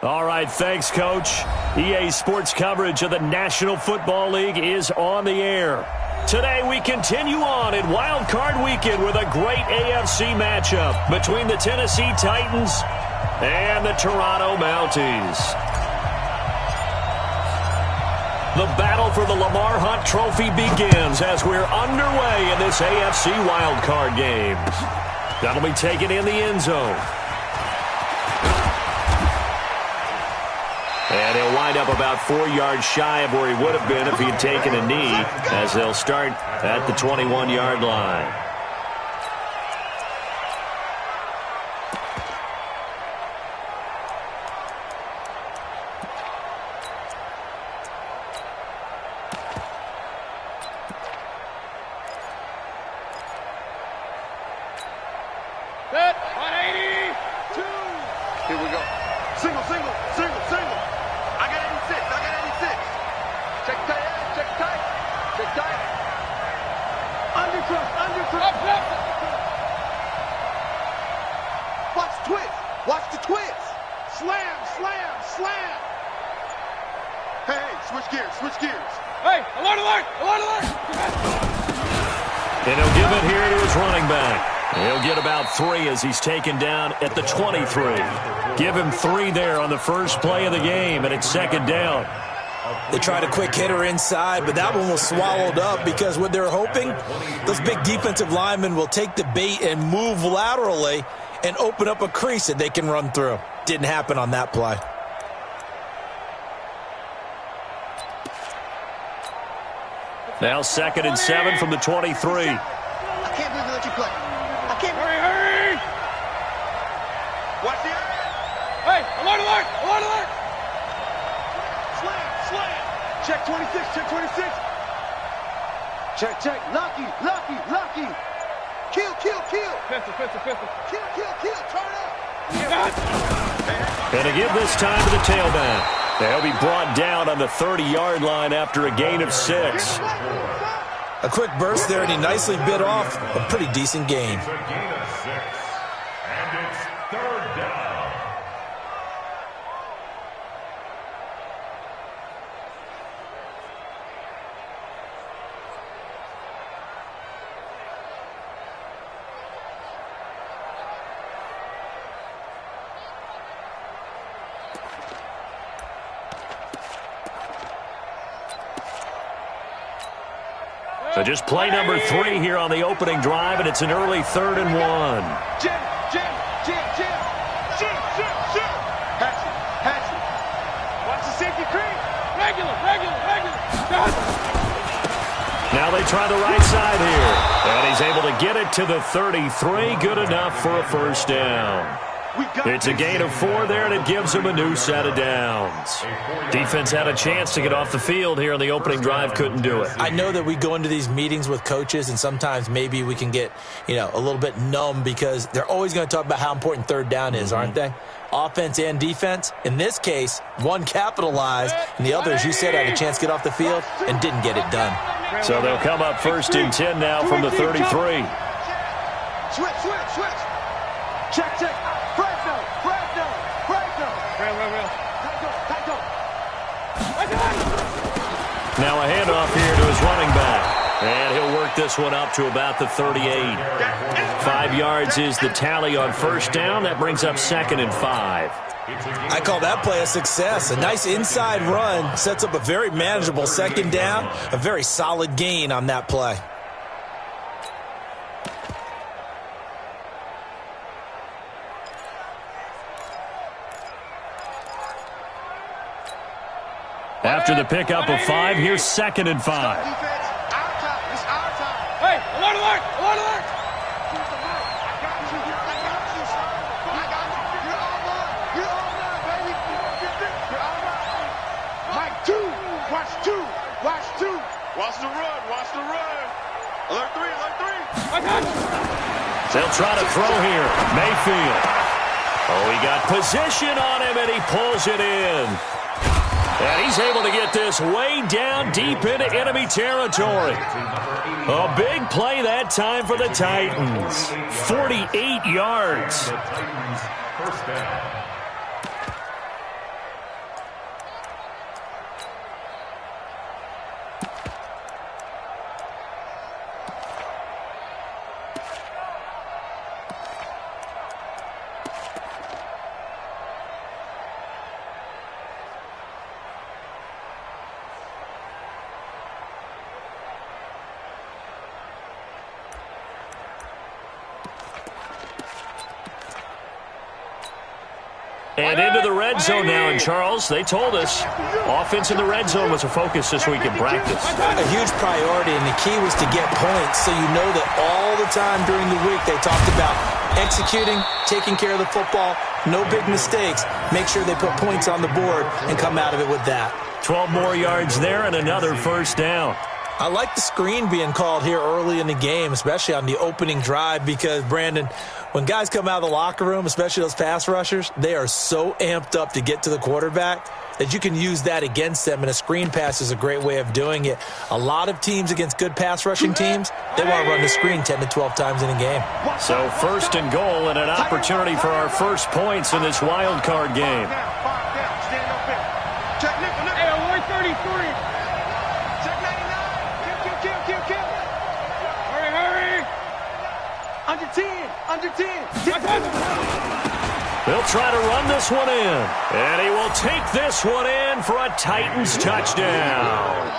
All right, thanks, Coach. EA Sports coverage of the National Football League is on the air. Today, we continue on in Wild Card Weekend with a great AFC matchup between the Tennessee Titans and the Toronto Mounties. The battle for the Lamar Hunt Trophy begins as we're underway in this AFC Wild Card game. That'll be taken in the end zone. And he'll wind up about 4 yards shy of where he would have been if he had taken a knee, as they'll start at the 21-yard line. Set, 180, 2. Here we go. Single, single, single, single. I got 86. Check tight, check tight, check tight. Under trust. Up. Watch the twist. Watch the twist. Slam. Hey, switch gears. Hey, alert. And he'll give it here to his running back. He'll get about 3 as he's taken down at the 23. Give him 3 there on the first play of the game, and it's second down. They tried a quick hitter inside, but that one was swallowed up because what they're hoping, those big defensive linemen will take the bait and move laterally and open up a crease that they can run through. Didn't happen on that play. Now 2nd and 7 from the 23. I can't believe they let you play. I can't. Hurry! Watch the area. Hey, alert! Slam. Check 26. Check. Lucky. Kill. Pistol. Kill. Turn up. And to give this time to the tailback. They'll be brought down on the 30-yard line after a gain of 6. A quick burst there, and he nicely bit off a pretty decent gain. And it's 3rd down. So just play number 3 here on the opening drive, and it's an early 3rd and 1. Jim. Hatchet. Watch the safety creep. Regular. Now they try the right side here. And he's able to get it to the 33. Good enough for a first down. It's a gain of 4 there, and it gives him a new set of downs. Defense had a chance to get off the field here on the opening drive, couldn't do it. I know that we go into these meetings with coaches, and sometimes maybe we can get, a little bit numb because they're always going to talk about how important 3rd down is, aren't they? Offense and defense. In this case, one capitalized, and the other, as you said, had a chance to get off the field and didn't get it done. So they'll come up 1st and 10 now from the 33. Switch. Check. Fresno. Now a handoff here to his running back. And he'll work this one up to about the 38. 5 yards is the tally on first down. That brings up 2nd and 5. I call that play a success. A nice inside run sets up a very manageable second down. A very solid gain on that play. After the pickup of 5, here's 2nd and 5. It's our time. Hey, alert! You're all mine, baby. You're all mine. Mike, 2. Watch 2. Watch the run. Alert 3. They'll try to throw here. Mayfield. Oh, he got position on him, and he pulls it in. And he's able to get this way down deep into enemy territory. A big play that time for the Titans. 48 yards. And into the red zone now. And, Charles, they told us offense in the red zone was a focus this week in practice. A huge priority, and the key was to get points. So you know that all the time during the week they talked about executing, taking care of the football, no big mistakes. Make sure they put points on the board and come out of it with that. 12 more yards there and another first down. I like the screen being called here early in the game, especially on the opening drive, because, Brandon, when guys come out of the locker room, especially those pass rushers, they are so amped up to get to the quarterback that you can use that against them, and a screen pass is a great way of doing it. A lot of teams against good pass rushing teams, they want to run the screen 10 to 12 times in a game. So first and goal and an opportunity for our first points in this wild card game. Hey, 133. Check 99. Kill. Hurry. Under 10. They'll try to run this one in. And he will take this one in for a Titans touchdown.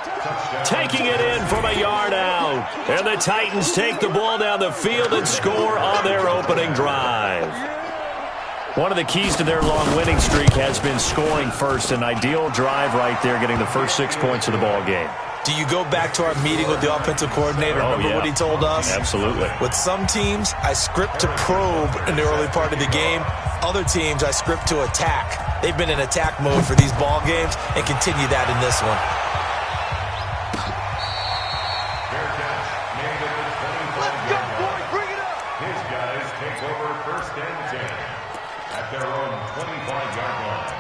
Taking it in from a yard out. And the Titans take the ball down the field and score on their opening drive. One of the keys to their long winning streak has been scoring first. An ideal drive right there, getting the first 6 points of the ball game. Do you go back to our meeting with the offensive coordinator? Remember what he told us? Absolutely. With some teams, I script to probe in the early part of the game. Other teams, I script to attack. They've been in attack mode for these ball games and continue that in this one. Let's go, boys. Bring it up. His guys take over first and 10 at their own 25-yard line.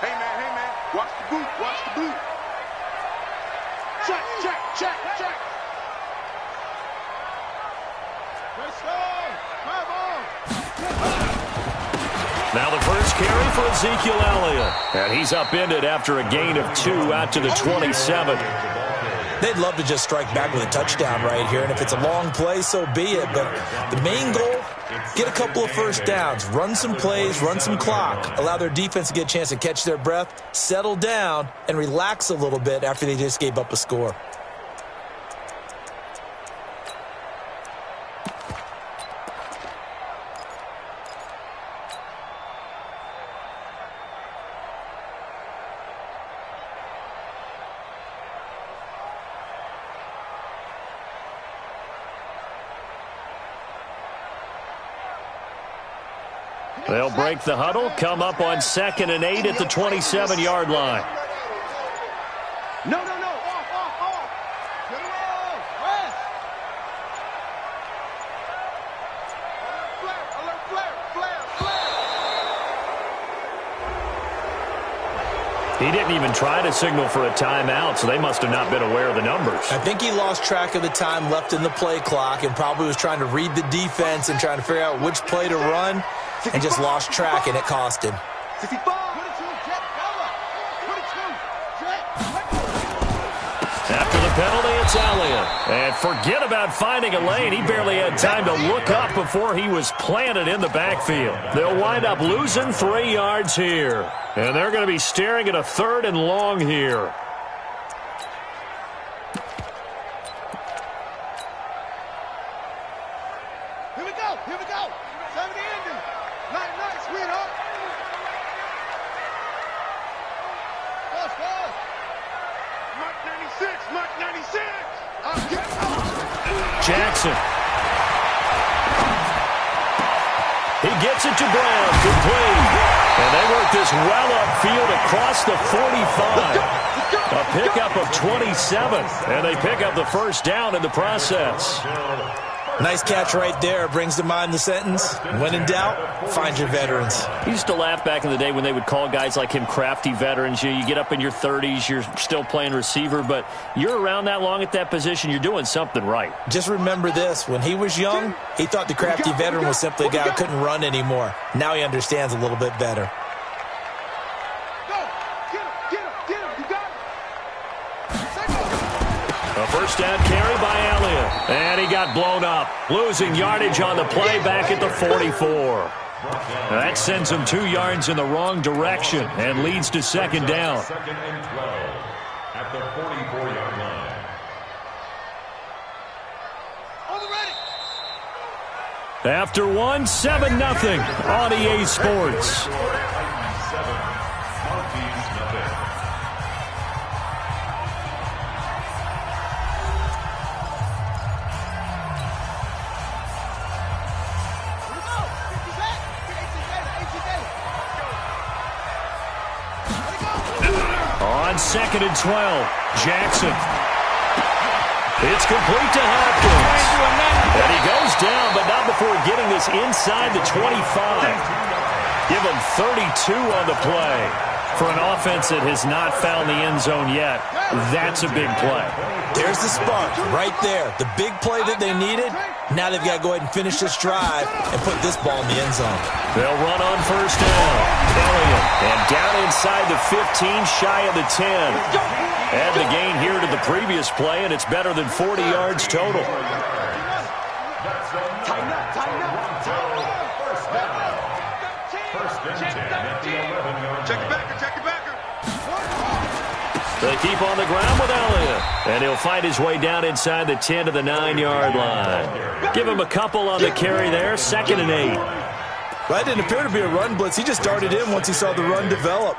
Hey, man. Watch the boot. Check. Now the first carry for Ezekiel Elliott. And he's upended after a gain of 2 out to the 27. They'd love to just strike back with a touchdown right here, and if it's a long play, so be it. But the main goal, get a couple of first downs, run some plays, run some clock, allow their defense to get a chance to catch their breath, settle down, and relax a little bit after they just gave up a score. They'll break the huddle, come up on 2nd and 8 at the 27-yard line. No. Off. Get him off. West. Alert flare. He didn't even try to signal for a timeout, so they must have not been aware of the numbers. I think he lost track of the time left in the play clock and probably was trying to read the defense and trying to figure out which play to run and just lost track, and it cost him. 65. 22. After the penalty, it's Elliott. And forget about finding a lane. He barely had time to look up before he was planted in the backfield. They'll wind up losing 3 yards here. And they're going to be staring at a 3rd and long here. Here we go. 70 ending. Nice, sweetheart. Fast. Mark 96. Jackson. He gets it to Brown. Complete. And they work this well upfield across the 45. A pickup of 27. And they pick up the first down in the process. Nice catch right there. Brings to mind the sentence, when in doubt, find your veterans. I used to laugh back in the day when they would call guys like him crafty veterans. You get up in your 30s, you're still playing receiver, but you're around that long at that position, you're doing something right. Just remember this. When he was young, he thought the crafty veteran was simply a guy who couldn't run anymore. Now he understands a little bit better. A first down carry by Elliott. And he got blown up. Losing yardage on the play back at the 44. That sends him 2 yards in the wrong direction and leads to second down. Second and 12 at the 44-yard line. After one, 7-0 on EA Sports. On second and 12, Jackson. It's complete to Hopkins. And he goes down, but not before getting this inside the 25. Give him 32 on the play. For an offense that has not found the end zone yet, that's a big play. There's the spark right there. The big play that they needed. Now they've got to go ahead and finish this drive and put this ball in the end zone. They'll run on first down. Elliott. And down inside the 15, shy of the 10. And the gain here to the previous play, and it's better than 40 yards total. Check it back. They keep on the ground with Elliott. And he'll find his way down inside the 10 to the 9-yard line. Give him a couple on the carry there. 2nd and 8. Well, that didn't appear to be a run blitz. He just darted in once he saw the run develop.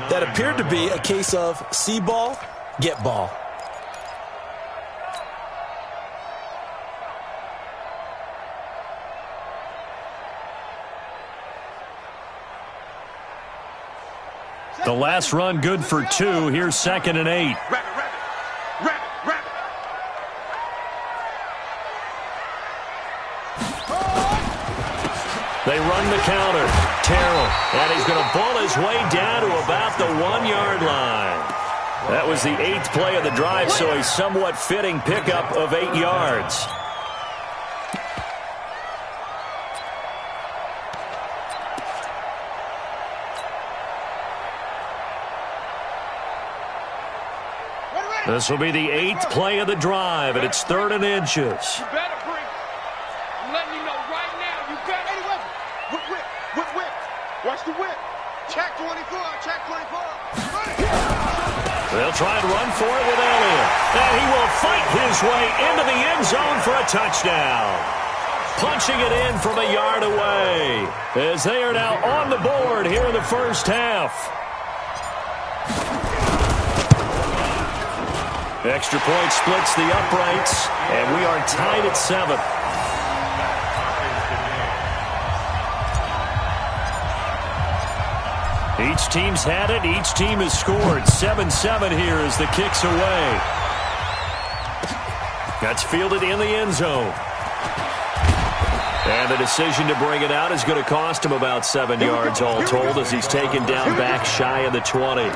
That appeared to be a case of see ball, get ball. The last run good for 2. Here's 2nd and 8. Rabbit. They run the counter. Terrell. And he's going to ball his way down to about the 1-yard line. That was the 8th play of the drive, so a somewhat fitting pickup of 8 yards. This will be the 8th play of the drive, and it's 3rd and inches. You better bring. I'm letting you know right now. You better. Whip. Watch the whip. Check 24. They'll try and run for it with Elliott. And he will fight his way into the end zone for a touchdown. Punching it in from a yard away, as they are now on the board here in the first half. Extra point splits the uprights, and we are tied at 7. Each team's had it. Each team has scored. 7-7 here as the kick's away. That's fielded in the end zone. And the decision to bring it out is going to cost him about 7 yards all told, as he's taken down back shy of the 20.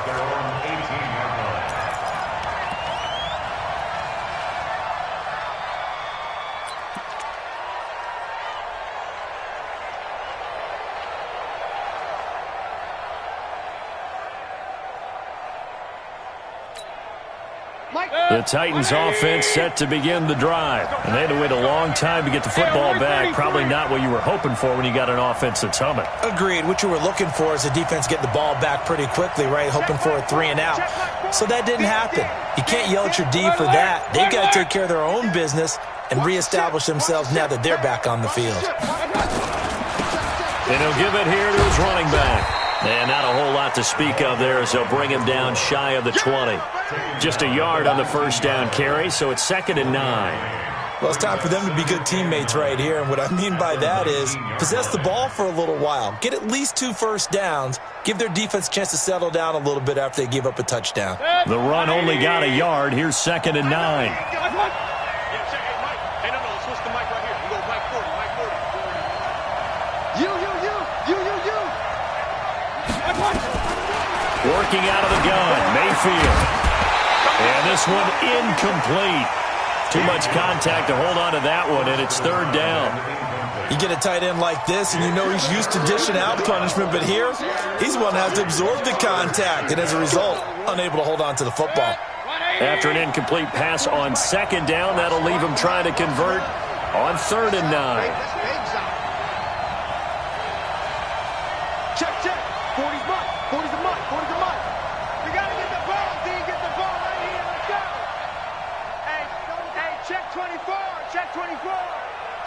The Titans offense set to begin the drive. And they had to wait a long time to get the football back. Probably not what you were hoping for when you got an offense that's humming. Agreed. What you were looking for is the defense getting the ball back pretty quickly, right? Hoping for a 3 and out. So that didn't happen. You can't yell at your D for that. They've got to take care of their own business and reestablish themselves now that they're back on the field. And he'll give it here to his running back. And not a whole lot to speak of there, as they'll bring him down shy of the 20. Just a yard on the first down carry, so it's 2nd and 9. Well, it's time for them to be good teammates right here. And what I mean by that is possess the ball for a little while. Get at least 2 first downs. Give their defense a chance to settle down a little bit after they give up a touchdown. The run only got a yard. Here's 2nd and 9. Working out of the gun, Mayfield. And this one incomplete. Too much contact to hold on to that one, and it's 3rd down. You get a tight end like this, and you know he's used to dishing out punishment, but here, he's the one that has to absorb the contact, and as a result, unable to hold on to the football. After an incomplete pass on 2nd down, that'll leave him trying to convert on 3rd and 9.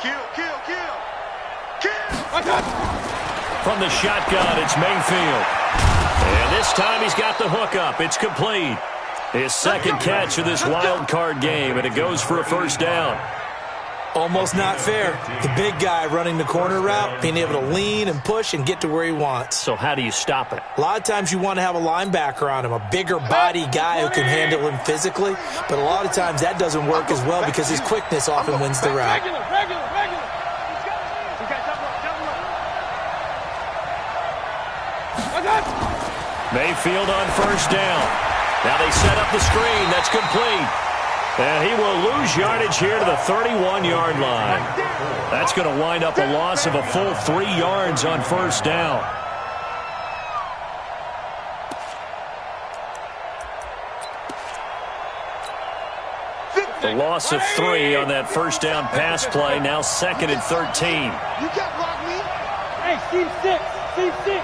Kill, kill, kill. Kill. From the shotgun, it's Mayfield. And this time he's got the hook up. It's complete. His second catch of this wild card game, and it goes for a first down. Almost not fair. The big guy running the corner route, being able to lean and push and get to where he wants. So how do you stop it? A lot of times you want to have a linebacker on him, a bigger body guy who can handle him physically, but a lot of times that doesn't work as well because his quickness often wins the route. Regular. Mayfield on first down. Now they set up the screen. That's complete. And he will lose yardage here to the 31-yard line. That's going to wind up a loss of a full 3 yards on first down. The loss of 3 on that first down pass play. Now 2nd and 13. You can't block me. Hey, Steve 6. Steve 6.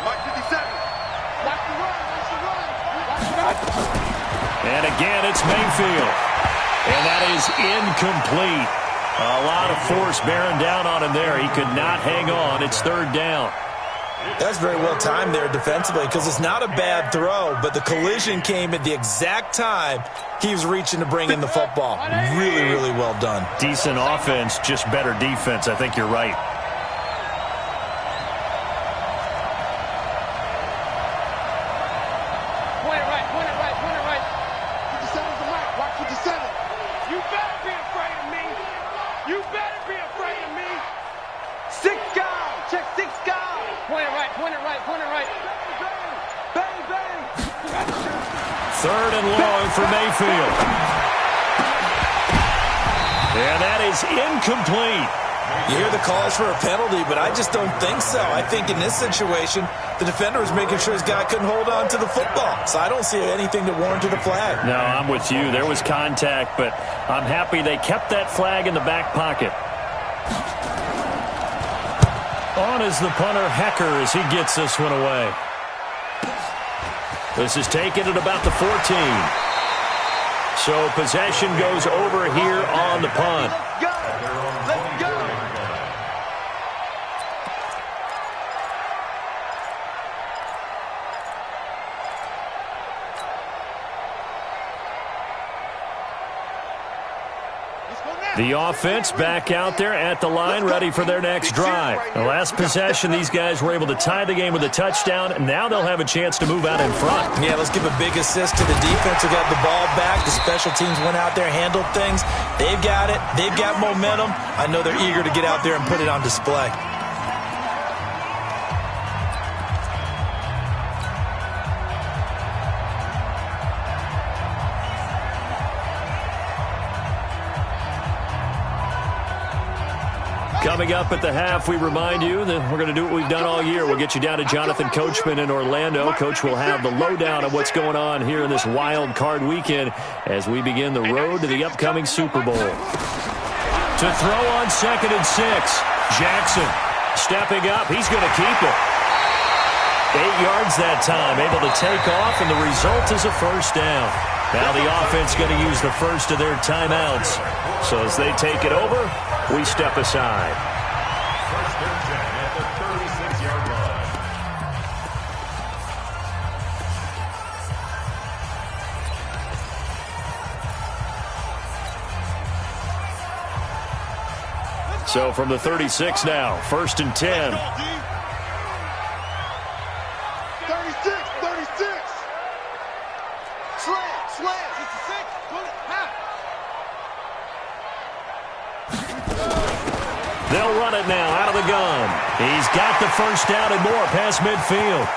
Mike 57. Watch the run. Watch the run. And again, it's Mayfield. And that is incomplete. A lot of force bearing down on him there. He could not hang on. It's 3rd down. That's very well timed there defensively because it's not a bad throw, but the collision came at the exact time he was reaching to bring in the football. Really, really well done. Decent offense, just better defense. I think you're right. Third and long for Mayfield. And that is incomplete. You hear the calls for a penalty, but I just don't think so. I think in this situation, the defender was making sure his guy couldn't hold on to the football. So I don't see anything that warranted a flag. No, I'm with you. There was contact, but I'm happy they kept that flag in the back pocket. On is the punter, Hecker, as he gets this one away. This is taken at about the 14. So possession goes over here on the punt. Let's go. The offense back out there at the line, ready for their next drive. The last possession, these guys were able to tie the game with a touchdown, and now they'll have a chance to move out in front. Yeah, let's give a big assist to the defense who got the ball back. The special teams went out there, handled things. They've got it. They've got momentum. I know they're eager to get out there and put it on display. Coming up at the half, we remind you that we're going to do what we've done all year. We'll get you down to Jonathan Coachman in Orlando. Coach will have the lowdown of what's going on here in this wild card weekend as we begin the road to the upcoming Super Bowl. To throw on 2nd and 6. Jackson stepping up. He's going to keep it. 8 yards that time, able to take off, and the result is a first down. Now the offense going to use the first of their timeouts. So as they take it over, we step aside. First and 10 at the 36-yard line. So from the 36 now, 1st and 10. 36. Slam. 66. Pull it. Half. They'll run it now out of the gun. He's got the first down and more past midfield.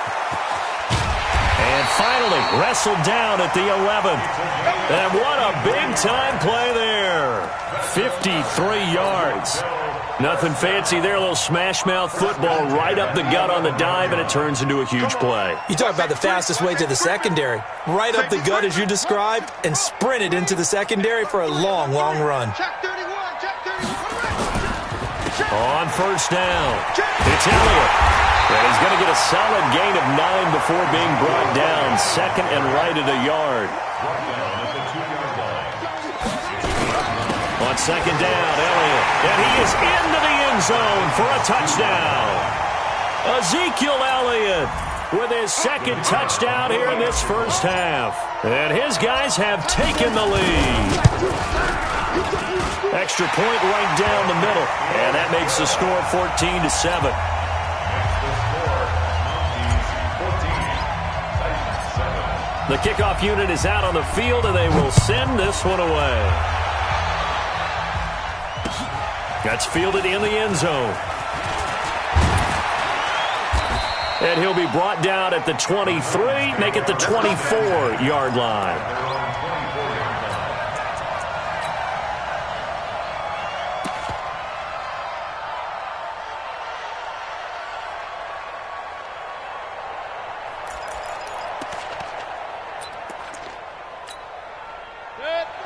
And finally wrestled down at the 11. And what a big-time play there. 53 yards. Nothing fancy there. A little smash-mouth football right up the gut on the dive, and it turns into a huge play. You talk about the fastest way to the secondary. Right up the gut, as you described, and sprinted into the secondary for a long, long run. Check 31. On first down, it's Elliott. And he's going to get a solid gain of 9 before being brought down. 2nd and right at a yard. Brought down at the 2-yard line. On on second down, Elliott. And he is into the end zone for a touchdown. Ezekiel Elliott with his second touchdown here in this first half. And his guys have taken the lead. Extra point right down the middle. And that makes the score 14-7. The kickoff unit is out on the field, and they will send this one away. That's fielded in the end zone. And he'll be brought down at the 23, make it the 24-yard line.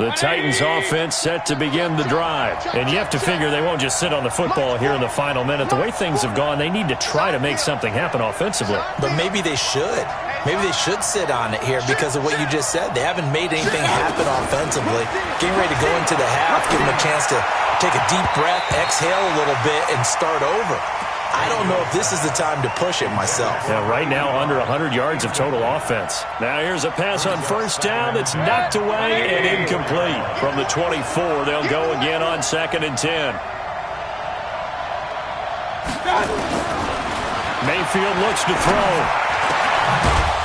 The Titans offense set to begin the drive. And you have to figure they won't just sit on the football here in the final minute. The way things have gone, they need to try to make something happen offensively. But maybe they should. Maybe they should sit on it here because of what you just said. They haven't made anything happen offensively. Getting ready to go into the half, give them a chance to take a deep breath, exhale a little bit, and start over. I don't know if this is the time to push it myself. Yeah, right now under 100 yards of total offense. Now here's a pass on first down that's knocked away and incomplete. From the 24, they'll go again on 2nd and 10. Mayfield looks to throw.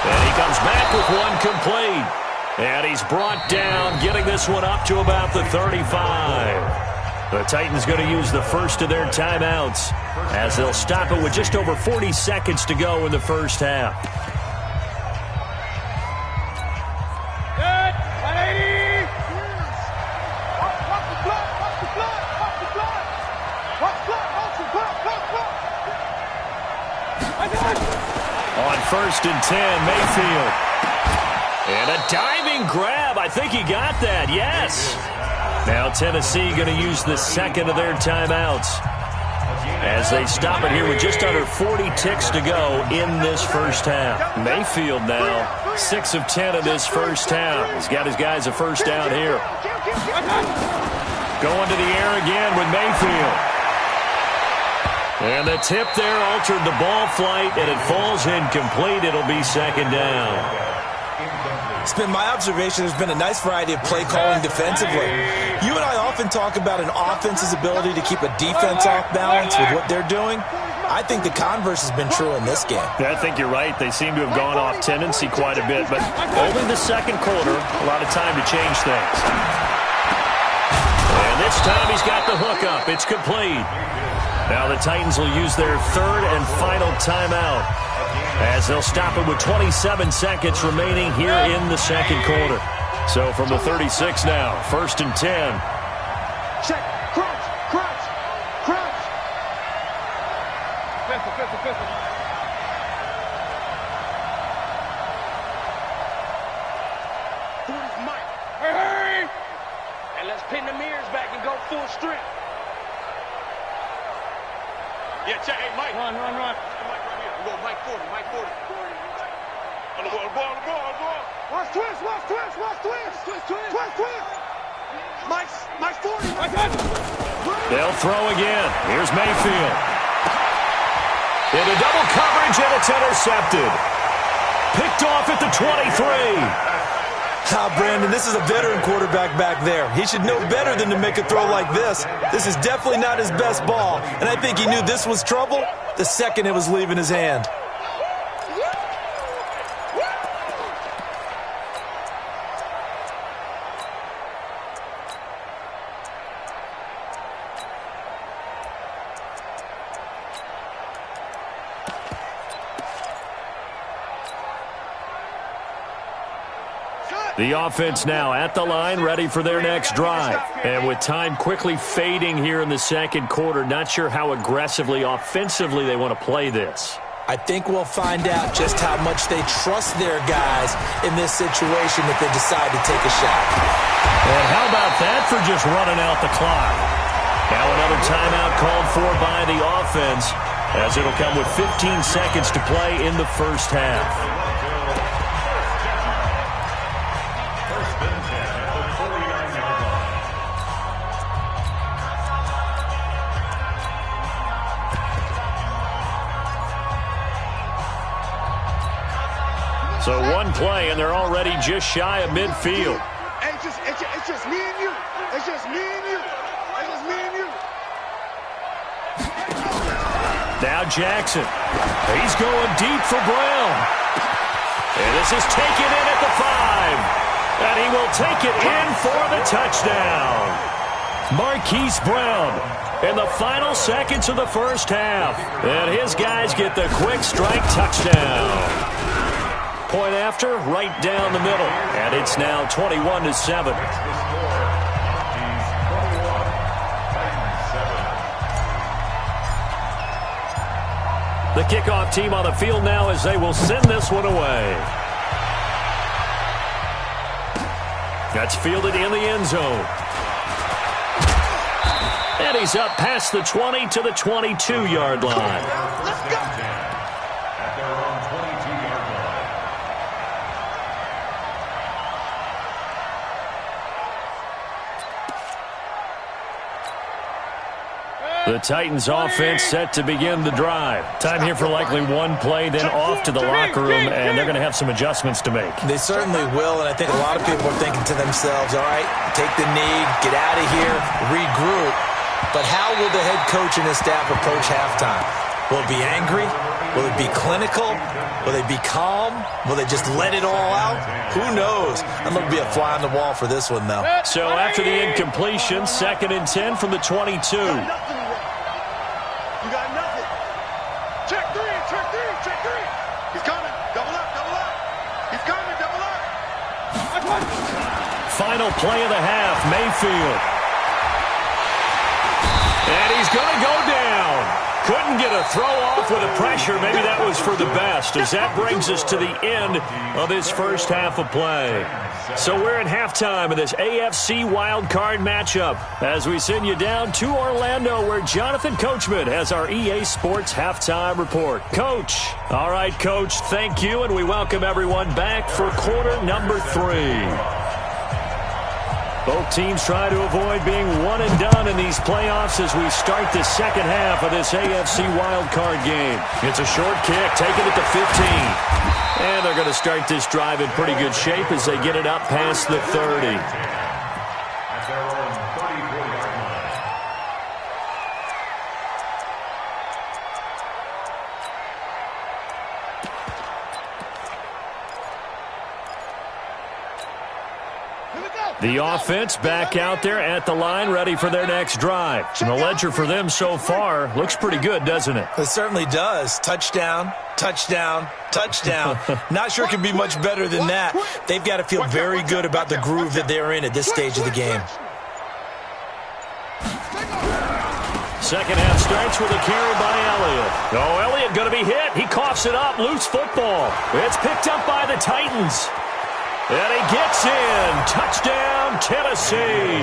And he comes back with one complete. And he's brought down, getting this one up to about the 35. The Titans going to use the first of their timeouts as they'll stop it with just over 40 seconds to go in the first half. Good. 180. Watch the block. Watch the block. Watch the block. Watch the block. Watch the block. On 1st and 10, Mayfield. And a diving grab. I think he got that. Yes. Now Tennessee going to use the second of their timeouts as they stop it here with just under 40 ticks to go in this first half. Mayfield now 6 of 10 of this first half. He's got his guys a first down here. Going to the air again with Mayfield. And the tip there altered the ball flight, and it falls incomplete. It'll be second down. It's been my observation there's been a nice variety of play calling defensively. You and I often talk about an offense's ability to keep a defense off balance with what they're doing. I think the converse has been true in this game. Yeah, I think you're right. They seem to have gone off tendency quite a bit, but only the second quarter, a lot of time to change things. And this time he's got the hook up. It's complete. Now the Titans will use their third and final timeout as they'll stop it with 27 seconds remaining here in the second quarter. So from the 36 now, 1st and 10. Check. Crouch. Crouch. Crouch. Pistol. Mike. Hurry. And let's pin the mirrors back and go full strength. Yeah, check. Hey, Mike. Run. Mike right here. We go Mike 40. On the ball. Watch twist. Mike's 40. They'll throw again. Here's Mayfield. Into double coverage, and it's intercepted. Picked off at the 23. Brandon, this is a veteran quarterback back there. He should know better than to make a throw like this. This is definitely not his best ball, and I think he knew this was trouble the second it was leaving his hand. The offense now at the line, ready for their next drive. And with time quickly fading here in the second quarter, not sure how aggressively, offensively they want to play this. I think we'll find out just how much they trust their guys in this situation if they decide to take a shot. And how about that for just running out the clock? Now another timeout called for by the offense, as it'll come with 15 seconds to play in the first half. one play, and they're already just shy of midfield. Hey, it's just me and you. It's just me and you. It's just me and you. Now Jackson. He's going deep for Brown. And this is taken in at the 5. And he will take it in for the touchdown. Marquise Brown in the final seconds of the first half. And his guys get the quick strike touchdown. Point after, right down the middle. And it's now 21-7. The kickoff team on the field now as they will send this one away. That's fielded in the end zone. And he's up past the 20 to the 22-yard line. Let's go. At their own 22-yard line. The Titans offense set to begin the drive. Time here for likely one play, then off to the locker room, and they're going to have some adjustments to make. They certainly will, and I think a lot of people are thinking to themselves, all right, take the knee, get out of here, regroup. But how will the head coach and his staff approach halftime? Will it be angry? Will it be clinical? Will they be calm? Will they just let it all out? Who knows? I'm going to be a fly on the wall for this one, though. So after the incompletion, 2nd and 10 from the 22. You got nothing. Check three. He's coming. Double up. He's coming. Double up. Final play of the half, Mayfield. And he's going to go down. Couldn't get a throw off with the pressure. Maybe that was for the best, as that brings us to the end of this first half of play. So we're at halftime of this AFC wildcard matchup as we send you down to Orlando, where Jonathan Coachman has our EA Sports halftime report. Coach. All right, Coach, thank you, and we welcome everyone back for quarter number 3. Both teams try to avoid being one and done in these playoffs as we start the second half of this AFC wildcard game. It's a short kick, taken at the 15. And they're going to start this drive in pretty good shape as they get it up past the 30. At their own 34-yard line. The offense back out there at the line, ready for their next drive. And the ledger for them so far looks pretty good, doesn't it? It certainly does. Touchdown, touchdown, touchdown. Not sure it can be much better than that. They've got to feel very good about the groove that they're in at this stage of the game. Second half starts with a carry by Elliott. Oh, Elliott going to be hit. He coughs it up. Loose football. It's picked up by the Titans. And he gets in. Touchdown, Tennessee.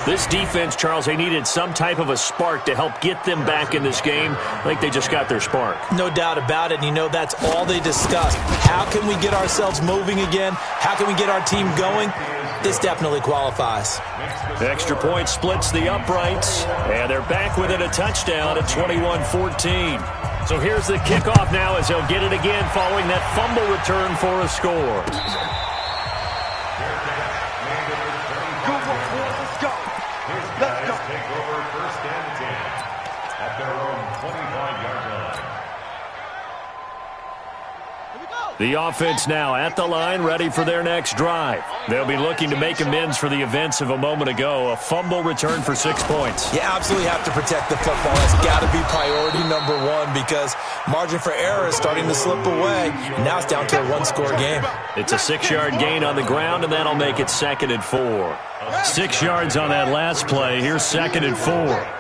This defense, Charles, they needed some type of a spark to help get them back in this game. I think they just got their spark. No doubt about it. And you know, that's all they discussed. How can we get ourselves moving again? How can we get our team going? This definitely qualifies. Extra point splits the uprights. And they're back within a touchdown at 21-14. So here's the kickoff now as they'll get it again following that fumble return for a score. Let's go. Take over 1st and 10 at their own 25-yard line. The offense now at the line, ready for their next drive. They'll be looking to make amends for the events of a moment ago. A fumble return for 6 points. You absolutely have to protect the football. That's got to be priority number 1 because margin for error is starting to slip away. And now it's down to a 1-score game. It's a 6-yard gain on the ground, and that'll make it 2nd and 4. 6 yards on that last play. Here's 2nd and 4.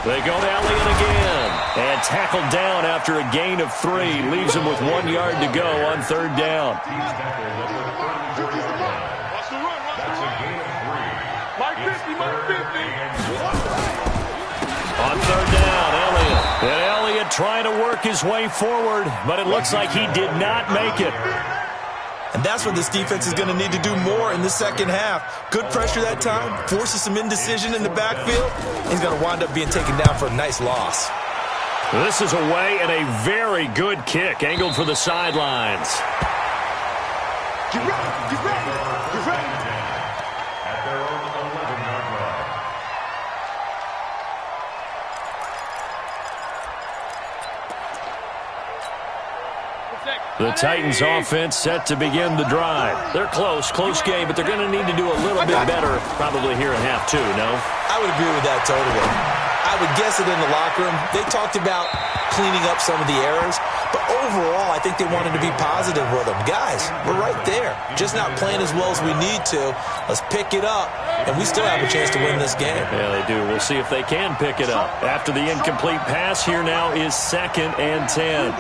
They go to Elliott again. And tackled down after a gain of 3. Leaves him with 1 yard to go on 3rd down. Watch the run. That's a gain of 3. Mike 50. On 3rd down, Elliott. And Elliott trying to work his way forward, but it looks like he did not make it. And that's what this defense is going to need to do more in the second half. Good pressure that time, forces some indecision in the backfield. He's going to wind up being taken down for a nice loss. This is away and a very good kick, angled for the sidelines. Get ready, get ready, get ready. At their own 11-yard line. The Titans offense set to begin the drive. They're close game, but they're going to need to do a little bit better probably here in half two, no? I would agree with that totally. I would guess it in the locker room. They talked about cleaning up some of the errors, but overall, I think they wanted to be positive with them. Guys, we're right there. Just not playing as well as we need to. Let's pick it up, and we still have a chance to win this game. Yeah, they do. We'll see if they can pick it up. After the incomplete pass, here now is 2nd and 10.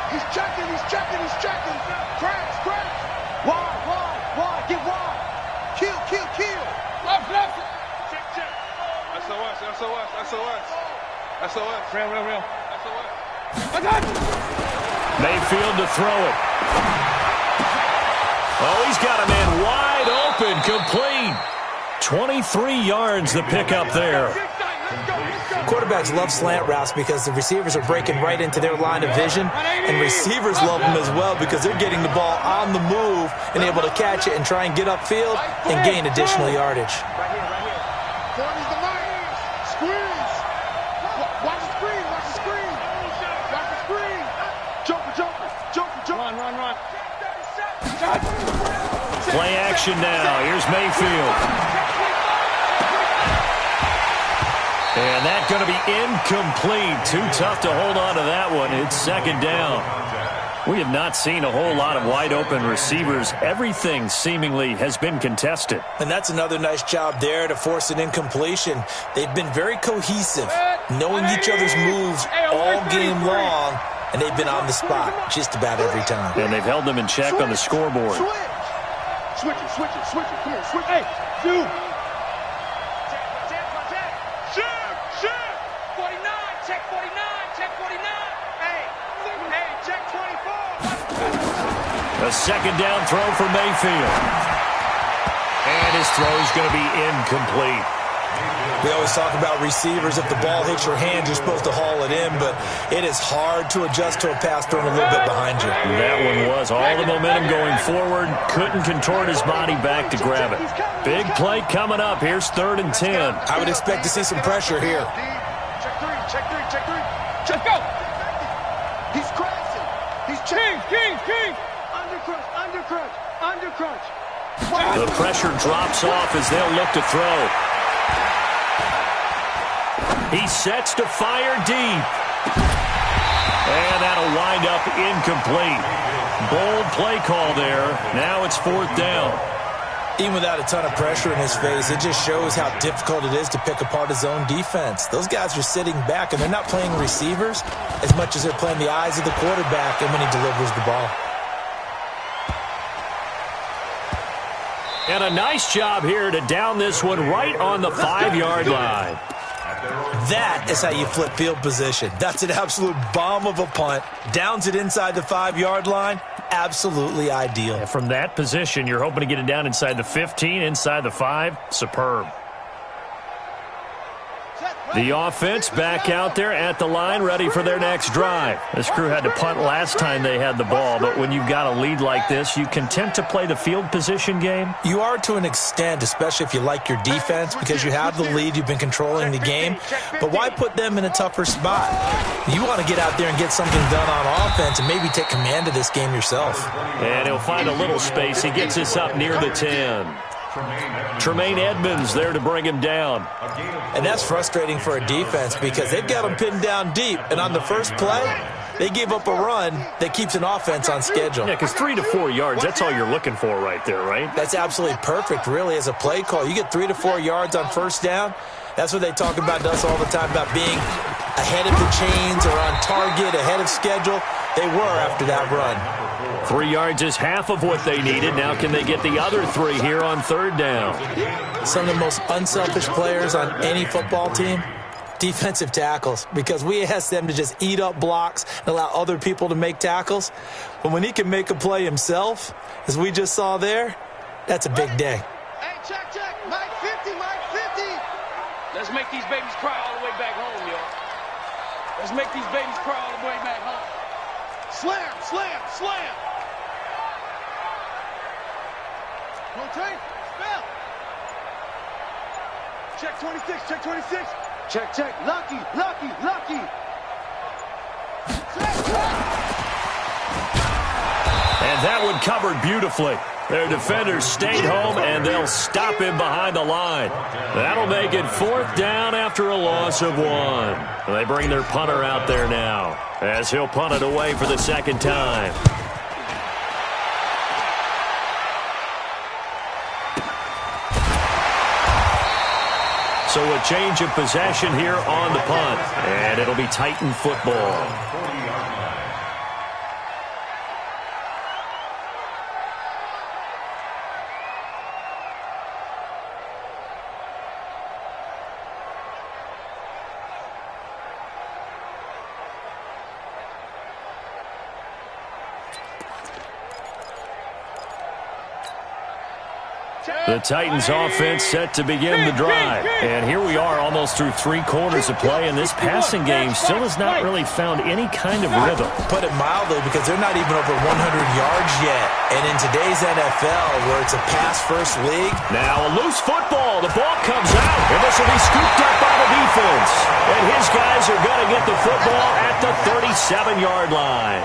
He's checking, he's checking, he's checking. Crash, crash. Wide, get wide. Kill. Left. Check. SOS. Real. SOS. I got you. Mayfield to throw it. Oh, he's got a man wide open, complete. 23 yards the pickup there. Quarterbacks love slant routes because the receivers are breaking right into their line of vision, and receivers love them as well because they're getting the ball on the move and able to catch it and try and get upfield and gain additional yardage. Right here. 40's the line. Squeeze. Watch the screen. Jumper. Run. Play action now. Here's Mayfield. And that's going to be incomplete. Too tough to hold on to that one. It's 2nd down. We have not seen a whole lot of wide-open receivers. Everything seemingly has been contested. And that's another nice job there to force an incompletion. They've been very cohesive, knowing each other's moves all game long, and they've been on the spot just about every time. And they've held them in check on the scoreboard. Switch it. Come here, switch it. Hey, dude. Check 49. Hey, check 24. A 2nd down throw for Mayfield. And his throw is going to be incomplete. We always talk about receivers. If the ball hits your hand, you're supposed to haul it in, but it is hard to adjust to a pass thrown a little bit behind you. That one was all the momentum going forward. Couldn't contort his body back to grab it. Big play coming up. Here's 3rd and 10. I would expect to see some pressure here. Check three. Let's go. He's crashing. He's King. Under crunch. The pressure drops off as they'll look to throw. He sets to fire deep. And that'll wind up incomplete. Bold play call there. Now it's 4th down. Even without a ton of pressure in his face, it just shows how difficult it is to pick apart his own defense. Those guys are sitting back, and they're not playing receivers as much as they're playing the eyes of the quarterback and when he delivers the ball. And a nice job here to down this one right on the 5-yard line. That is how you flip field position. That's an absolute bomb of a punt. Downs it inside the 5-yard line. Absolutely ideal. And from that position, you're hoping to get it down inside the 15, inside the 5. Superb. The offense back out there at the line, ready for their next drive. This crew had to punt last time they had the ball, but when you've got a lead like this, you content to play the field position game? You are to an extent, especially if you like your defense, because you have the lead, you've been controlling the game. But why put them in a tougher spot? You want to get out there and get something done on offense and maybe take command of this game yourself. And he'll find a little space. He gets us up near the 10. Tremaine Edmonds there to bring him down. And that's frustrating for a defense because they've got him pinned down deep. And on the first play, they gave up a run that keeps an offense on schedule. Yeah, because 3 to 4 yards, that's all you're looking for right there, right? That's absolutely perfect, really, as a play call. You get 3 to 4 yards on first down. That's what they talk about to us all the time, about being ahead of the chains or on target, ahead of schedule. They were after that run. 3 yards is half of what they needed. Now can they get the other 3 here on 3rd down? Some of the most unselfish players on any football team defensive tackles, because we ask them to just eat up blocks and allow other people to make tackles. But when he can make a play himself, as we just saw there, that's a big day. Hey, check. Mike 50, Mike 50. Let's make these babies cry all the way back home, y'all. Let's make these babies cry all the way back home. Slam. Rotate. Spell. Check 26. Check. Lucky. And that one covered beautifully. Their defenders stayed home, and they'll stop him behind the line. That'll make it 4th down after a loss of 1. They bring their punter out there now, as he'll punt it away for the second time. So a change of possession here on the punt, and it'll be Titan football. The Titans offense set to begin the drive. And here we are almost through 3 quarters of play, and this passing game still has not really found any kind of rhythm. Put it mildly, because they're not even over 100 yards yet. And in today's NFL, where it's a pass-first league. Now a loose football. The ball comes out, and this will be scooped up by the defense. And his guys are going to get the football at the 37-yard line.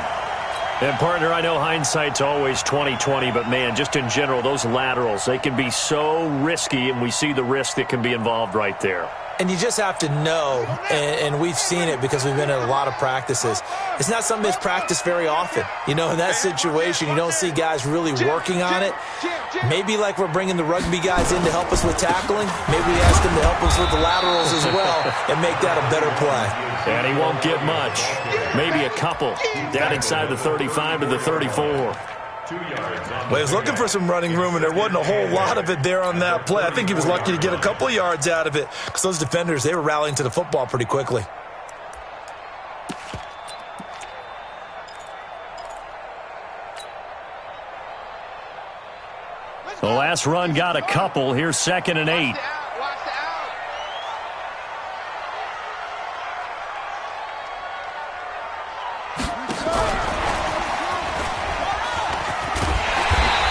And, partner, I know hindsight's always 20/20, but, man, just in general, those laterals, they can be so risky, and we see the risk that can be involved right there. And you just have to know, and we've seen it because we've been at a lot of practices, it's not something that's practiced very often. You know, in that situation, you don't see guys really working on it. Maybe like we're bringing the rugby guys in to help us with tackling. Maybe we ask them to help us with the laterals as well and make that a better play. And he won't get much. Maybe a couple down inside the 35 to the 34. Well, he was looking for some running room, and there wasn't a whole lot of it there on that play. I think he was lucky to get a couple of yards out of it, because those defenders, they were rallying to the football pretty quickly. The last run got a couple. Here's 2nd and 8.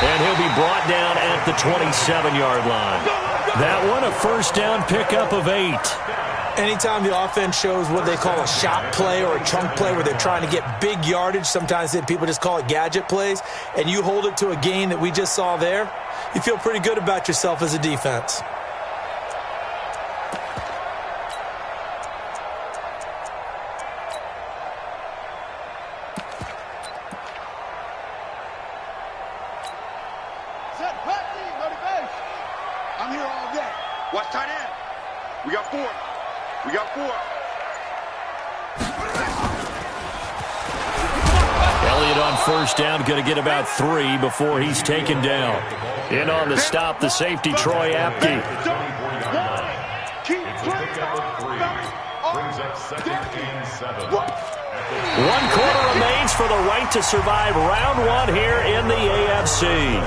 And he'll be brought down at the 27-yard line. That one, a 1st down pickup of 8. Anytime the offense shows what they call a shot play or a chunk play where they're trying to get big yardage, sometimes people just call it gadget plays, and you hold it to a gain that we just saw there, you feel pretty good about yourself as a defense. I'm here all day. Watch tight end. We got 4. Elliott on 1st down, going to get about 3 before he's taken down. In on the stop, the safety, Troy Apke. Brings up 2nd and 7. 1 quarter remains for the right to survive round 1 here in the AFC.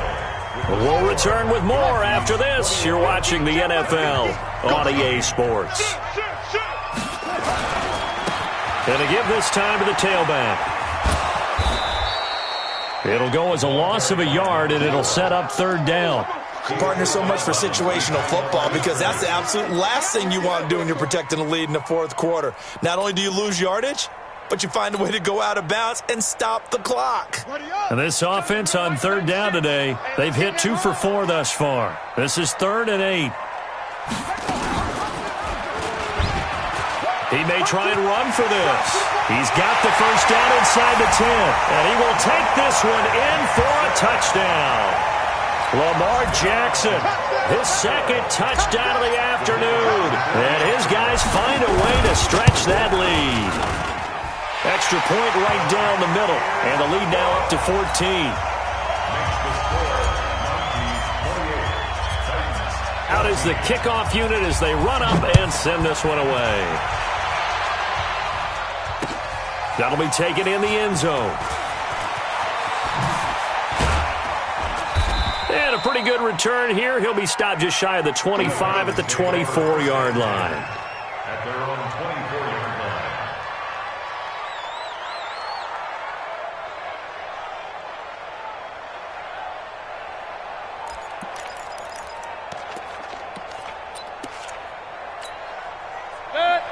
We'll return with more after this. You're watching the NFL on EA Sports. And to give this time to the tailback. It'll go as a loss of a yard, and it'll set up 3rd down. Partner, so much for situational football, because that's the absolute last thing you want to do when you're protecting a lead in the 4th quarter. Not only do you lose yardage, but you find a way to go out of bounds and stop the clock. And this offense on 3rd down today, they've hit 2 for 4 thus far. This is 3rd and 8. He may try and run for this. He's got the 1st down inside the 10, and he will take this one in for a touchdown. Lamar Jackson, his 2nd touchdown of the afternoon, and his guys find a way to stretch that lead. Extra point right down the middle, and the lead now up to 14. Out is the kickoff unit as they run up and send this one away. That'll be taken in the end zone. And a pretty good return here. He'll be stopped just shy of the 25 at the 24-yard line. At their own 24-yard line.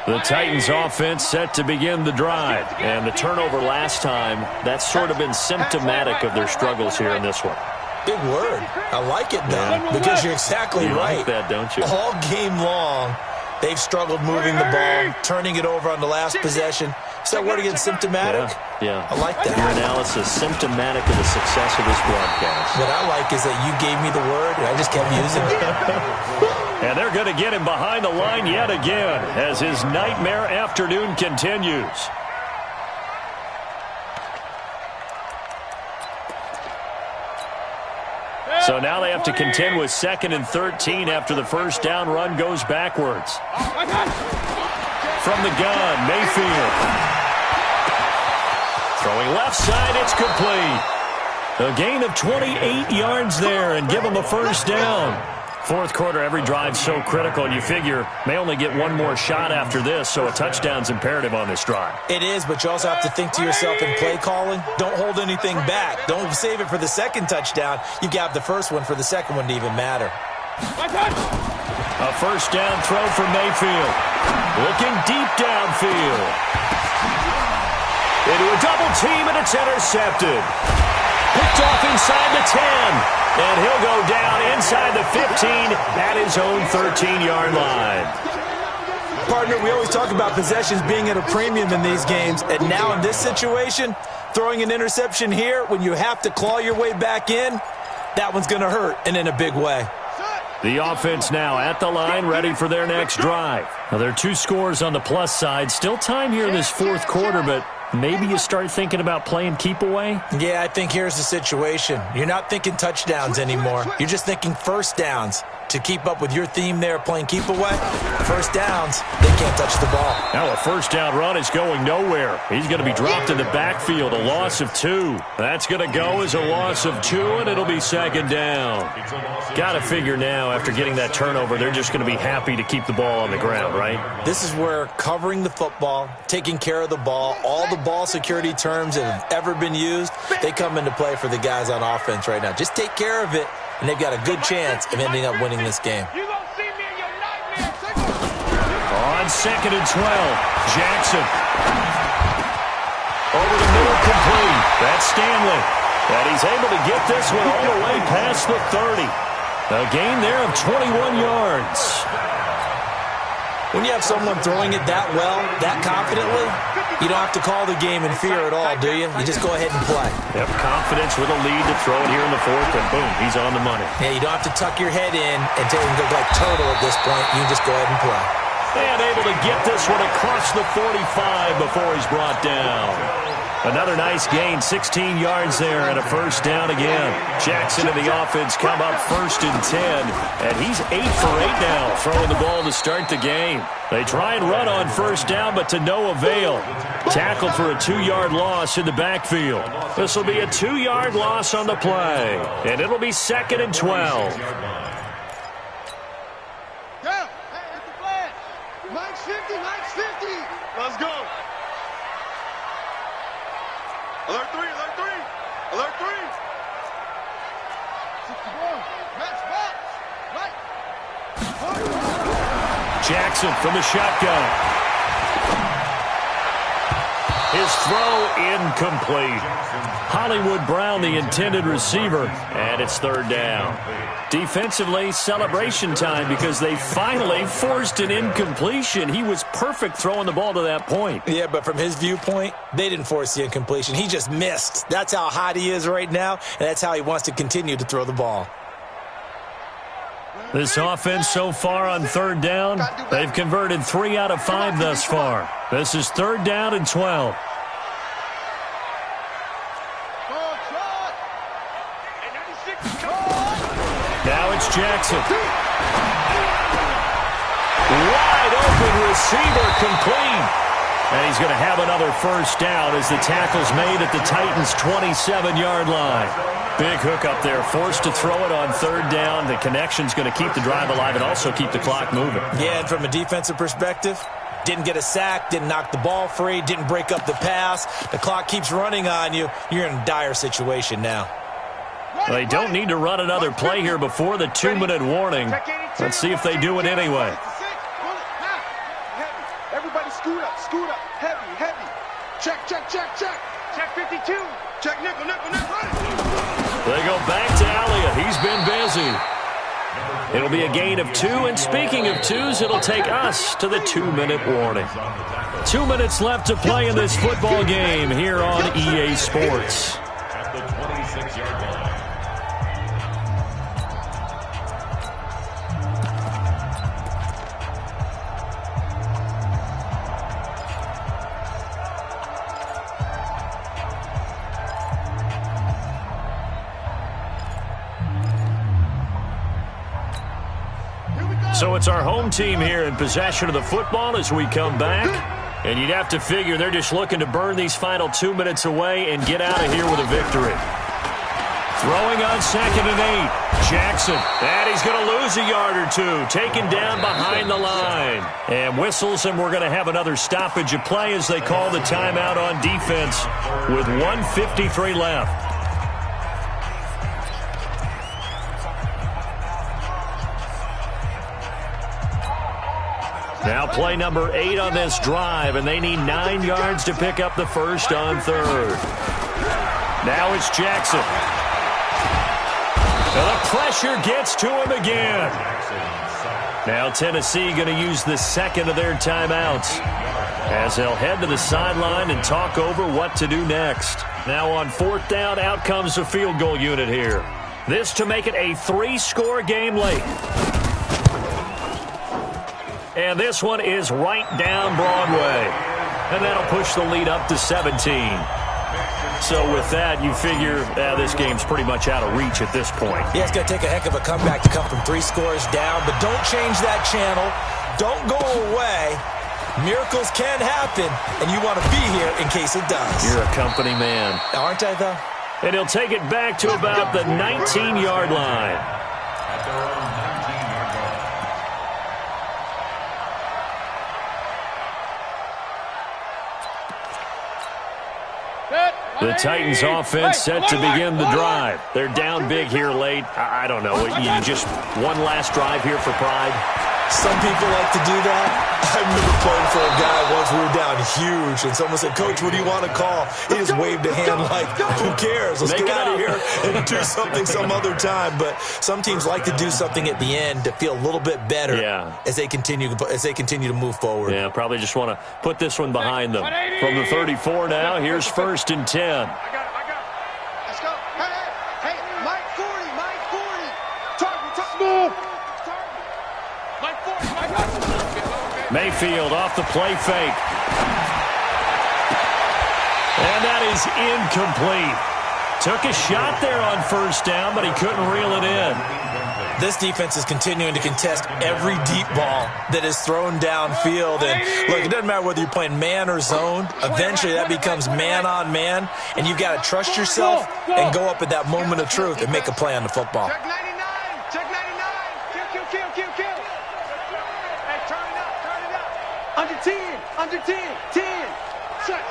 The Titans offense set to begin the drive. And the turnover last time, that's sort of been symptomatic of their struggles here in this one. Big word. I like it, though, because you're exactly right. You like that, don't you? All game long, they've struggled moving the ball, turning it over on the last possession. Is that word again, symptomatic? Yeah. I like that. Your analysis, symptomatic of the success of this broadcast. What I like is that you gave me the word, and I just kept using it. And they're going to get him behind the line yet again as his nightmare afternoon continues. So now they have to contend with 2nd and 13 after the first down run goes backwards. From the gun, Mayfield. Throwing left side, it's complete. A gain of 28 yards there and give them a first down. Fourth quarter, every drive so critical, and you figure may only get one more shot after this, so a touchdown's imperative on this drive. It is, but you also have to think to yourself in play calling, don't hold anything back. Don't save it for the second touchdown. You got the first one for the second one to even matter. A first down throw for Mayfield. Looking deep downfield. Into a double team, and it's intercepted. Picked off inside the 10. And he'll go down inside the 15 at his own 13-yard line. Partner, we always talk about possessions being at a premium in these games. And now in this situation, throwing an interception here when you have to claw your way back in, that one's going to hurt, and in a big way. The offense now at the line, ready for their next drive. Now, there are 2 scores on the plus side. Still time here in this fourth quarter, but maybe you start thinking about playing keep away? Yeah, I think here's the situation. You're not thinking touchdowns anymore. You're just thinking first downs. To keep up with your theme there, playing keep away, first downs, they can't touch the ball. Now a first down run is going nowhere. He's going to be dropped in the backfield, a loss of 2. That's going to go as a loss of 2, and it'll be second down. Got to figure now, after getting that turnover, they're just going to be happy to keep the ball on the ground, right? This is where covering the football, taking care of the ball, all the ball security terms that have ever been used, they come into play for the guys on offense right now. Just take care of it, and they've got a good chance of ending up winning this game. On 2nd and 12, Jackson. Over the middle, complete. That's Stanley. And he's able to get this one all the way past the 30. A gain there of 21 yards. When you have someone throwing it that well, that confidently, you don't have to call the game in fear at all, do you? You just go ahead and play. Yep, confidence with a lead to throw it here in the fourth, and boom, he's on the money. Yeah, you don't have to tuck your head in and go like turtle at this point. You can just go ahead and play. And able to get this one across the 45 before he's brought down. Another nice gain, 16 yards there, and a first down again. Jackson and the offense come up 1st and 10, and he's 8 for 8 now, throwing the ball to start the game. They try and run on first down, but to no avail. Tackled for a 2-yard loss in the backfield. This will be a 2-yard loss on the play, and it'll be 2nd and 12. Mike's 50, Mike's 50. Let's go. Alert 3, alert 3. Alert 3. 61. Match box. Right. Jackson from the shotgun. His throw incomplete. Hollywood Brown, the intended receiver, and it's 3rd down. Defensively, celebration time because they finally forced an incompletion. He was perfect throwing the ball to that point. Yeah, but from his viewpoint, they didn't force the incompletion. He just missed. That's how hot he is right now, and that's how he wants to continue to throw the ball. This offense so far on 3rd down, they've converted 3 out of 5 thus far. This is 3rd down and 12. Now it's Jackson. Wide open receiver, complete. And he's going to have another first down as the tackle's made at the Titans' 27-yard line. Big hook up there, forced to throw it on third down. The connection's going to keep the drive alive and also keep the clock moving. Yeah, and from a defensive perspective, didn't get a sack, didn't knock the ball free, didn't break up the pass. The clock keeps running on you. You're in a dire situation now. They don't need to run another play here before the 2-minute warning. Let's see if they do it anyway. Everybody scoot up, heavy, heavy. Check. Check 52. Check nickel. They go back to Elliott. He's been busy. It'll be a gain of 2, and speaking of 2s, it'll take us to the 2-minute warning. 2 minutes left to play in this football game here on EA Sports. At the 26-yard line. So it's our home team here in possession of the football as we come back. And you'd have to figure they're just looking to burn these final 2 minutes away and get out of here with a victory. Throwing on 2nd and 8. Jackson. And he's going to lose a yard or 2. Taken down behind the line. And whistles, and we're going to have another stoppage of play as they call the timeout on defense with 1:53 left. Now play number 8 on this drive, and they need 9 yards to pick up the first on third. Now it's Jackson. And the pressure gets to him again. Now Tennessee going to use the second of their timeouts as they'll head to the sideline and talk over what to do next. Now on 4th down, out comes the field goal unit here. This to make it a 3-score game late. And this one is right down Broadway. And that'll push the lead up to 17. So with that, you figure this game's pretty much out of reach at this point. Yeah, it's going to take a heck of a comeback to come from 3 scores down. But don't change that channel. Don't go away. Miracles can happen, and you want to be here in case it does. You're a company man. Aren't I, though? And he'll take it back to about the 19-yard line. The Titans offense set to begin the drive. They're down big here late. I don't know. You just one last drive here for pride. Some people like to do that. I remember playing for a guy once. We were down huge, and someone said, "Coach, what do you want to call?" He just waved a hand like, "Who cares? Let's get out of here and do something some other time." But some teams like to do something at the end to feel a little bit better as they continue to move forward. Yeah, probably just want to put this one behind them. From the 34 now, here's 1st and 10. I got it. Let's go. Hey, Mike 40. Target. Move. Mike 40. Mayfield off the play fake. And that is incomplete. Took a shot there on 1st down, but he couldn't reel it in. This defense is continuing to contest every deep ball that is thrown downfield. And look, it doesn't matter whether you're playing man or zone. Eventually, that becomes man on man, and you've got to trust yourself and go up at that moment of truth and make a play on the football. Check 99. Kill. Hey, turn it up. Under 10. 10. Check.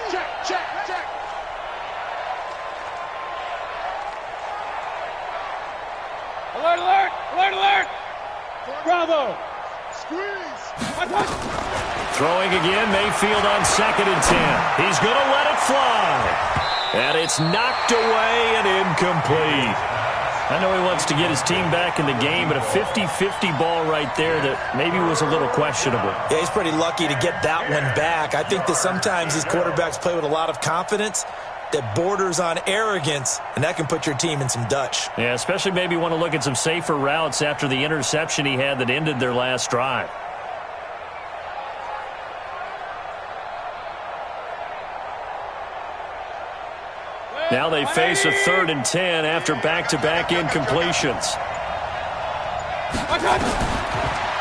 Alert! Bravo! Squeeze! Throwing again, Mayfield on 2nd and 10. He's going to let it fly. And it's knocked away and incomplete. I know he wants to get his team back in the game, but a 50-50 ball right there that maybe was a little questionable. Yeah, he's pretty lucky to get that one back. I think that sometimes these quarterbacks play with a lot of confidence that borders on arrogance, and that can put your team in some Dutch. Yeah, especially maybe want to look at some safer routes after the interception he had that ended their last drive. Now they face a 3rd and 10 after back-to-back incompletions.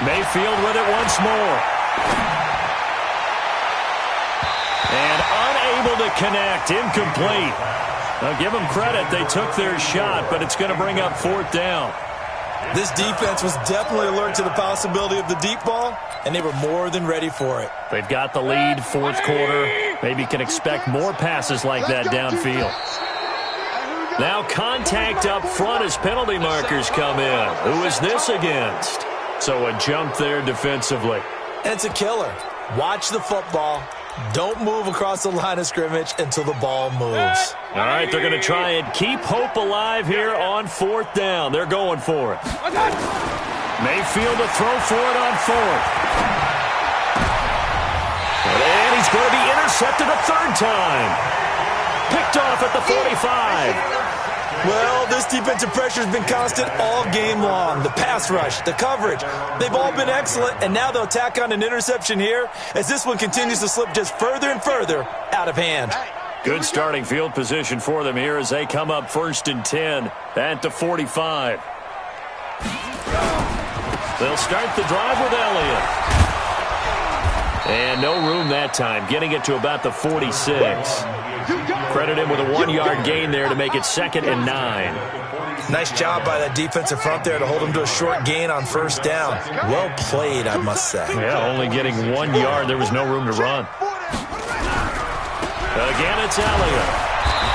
Mayfield with it once more. unable to connect. Incomplete. Now, give them credit. They took their shot, but it's going to bring up 4th down. This defense was definitely alert to the possibility of the deep ball, and they were more than ready for it. They've got the lead, 4th quarter. Maybe can expect more passes like that downfield. Now contact up front as penalty markers come in. Who is this against? So a jump there defensively. And it's a killer. Watch the football. Don't move across the line of scrimmage until the ball moves. All right, they're going to try and keep hope alive here on 4th down. They're going for it. Mayfield to throw for it on 4th. And he's going to be intercepted a 3rd time. Picked off at the 45. Well, this defensive pressure has been constant all game long. The pass rush, the coverage, they've all been excellent, and now they'll tack on an interception here as this one continues to slip just further and further out of hand. Good starting field position for them here as they come up 1st and 10 at the 45. They'll start the drive with Elliott. And no room that time, getting it to about the 46. Credit him with a 1-yard gain there to make it 2nd and 9. Nice job by that defensive front there to hold him to a short gain on 1st down. Well played, I must say. Yeah, only getting 1 yard. There was no room to run. Again, it's Elliott.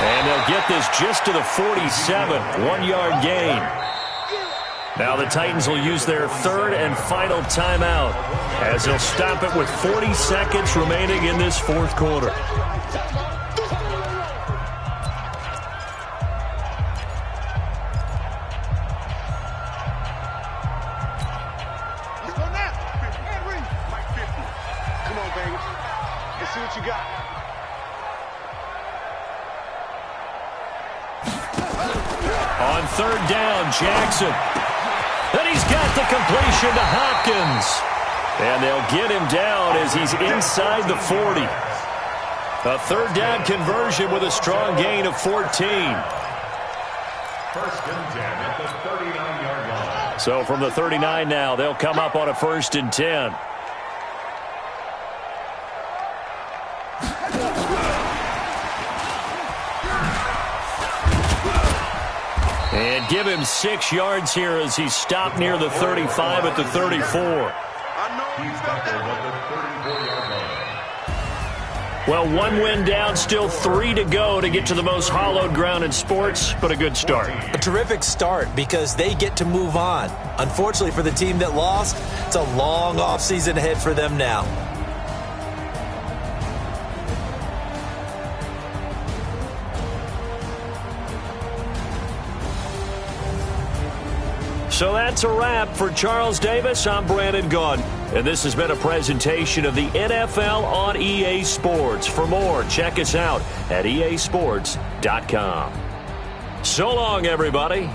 And they'll get this just to the 47. 1-yard gain. Now the Titans will use their 3rd and final timeout as they'll stop it with 40 seconds remaining in this 4th quarter. On 3rd down, Jackson. And he's got the completion to Hopkins. And they'll get him down as he's inside the 40. A 3rd down conversion with a strong gain of 14. 1st and 10 at the 39-yard line. So from the 39 now, they'll come up on a 1st and 10. And give him 6 yards here as he's stopped near the 35 at the 34. He's tackled at the 34-yard line. Well, 1 win down, still 3 to go to get to the most hallowed ground in sports, but a good start. A terrific start because they get to move on. Unfortunately for the team that lost, it's a long offseason ahead for them now. So that's a wrap for Charles Davis. I'm Brandon Gaudin, and this has been a presentation of the NFL on EA Sports. For more, check us out at easports.com. So long, everybody.